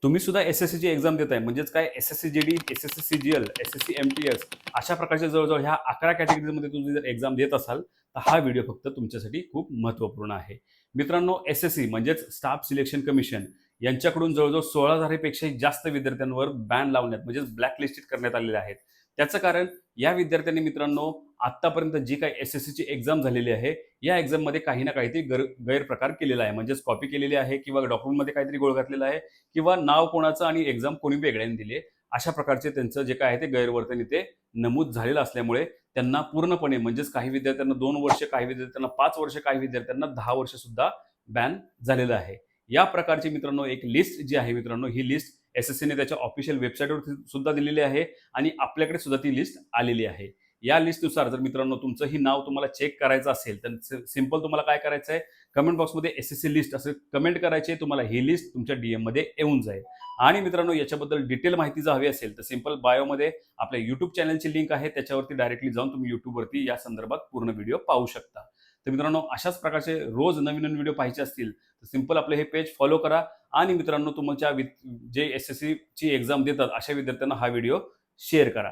तुम्ही सुद्धा एस-एस-सीची एक्झाम देताय म्हणजेच काय SSC जी-डी, SSC CGL, SSC MTS अशा प्रकारच्या जवळ-जवळ ह्या 11 कॅटेगरीमध्ये तुम्ही जर एक्झाम देत असाल, तर हा व्हिडिओ फक्त तुमच्यासाठी खूप महत्त्वपूर्ण आहे. मित्रांनो, एस-एस-सी म्हणजेच स्टाफ सिलेक्शन कमिशन यांच्याकडून जवळ-जवळ 16,000 पेक्षाही जास्त विद्यार्थ्यांवर बॅन लावण्यात म्हणजेच ब्लॅकलिस्टेड करण्यात आलेले आहेत. त्याचं कारण या विद्यार्थ्यांनी मित्रांनो आत्तापर्यंत जी काही एस-एस-सीची एक्झाम झालेली आहे, या एक्झाममध्ये काही ना काहीतरी गैरप्रकार केलेला आहे. म्हणजेच कॉपी केलेली आहे किंवा डॉक्युमेंटमध्ये काहीतरी घोळ घातलेला आहे किंवा नाव कोणाचं आणि एक्झाम कोणी वेगळ्याने दिली आहे. अशा प्रकारचे त्यांचं जे काय आहे ते गैरवर्तन इथे नमूद झालेलं असल्यामुळे त्यांना पूर्णपणे म्हणजेच काही विद्यार्थ्यांना 2 वर्ष, काही विद्यार्थ्यांना 5 वर्ष, काही विद्यार्थ्यांना 10 वर्ष सुद्धा बॅन झालेलं आहे. या प्रकारची मित्रांनो एक लिस्ट जी आहे मित्रांनो, ही लिस्ट एस-एस-सीने त्याच्या ऑफिशियल वेबसाईटवर सुद्धा दिलेली आहे आणि आपल्याकडे सुद्धा ती लिस्ट आलेली आहे. या लिस्टनुसार जर मित्रांनो तुमचंही नाव तुम्हाला चेक करायचं असेल, तर सिंपल तुम्हाला काय करायचं आहे, कमेंट बॉक्समध्ये एस-एस-सी लिस्ट असं कमेंट करायचे. तुम्हाला ही लिस्ट तुमच्या डीएममध्ये येऊन जाईल. आणि मित्रांनो याच्याबद्दल डिटेल माहिती जर हवी असेल, तर सिंपल बायोमध्ये आपल्या YouTube चॅनलची लिंक आहे. त्याच्यावरती डायरेक्टली जाऊन तुम्ही YouTubeवरती या संदर्भात पूर्ण व्हिडिओ पाहू शकता. तर मित्रांनो अशाच प्रकारचे रोज नवीन-नवीन व्हिडिओ पाहायचे असतील, तर सिंपल आपलं हे पेज फॉलो करा आणि मित्रांनो तुमच्या जे एस-एस-सीची एक्झाम देतात अशा विद्यार्थ्यांना हा व्हिडिओ शेअर करा.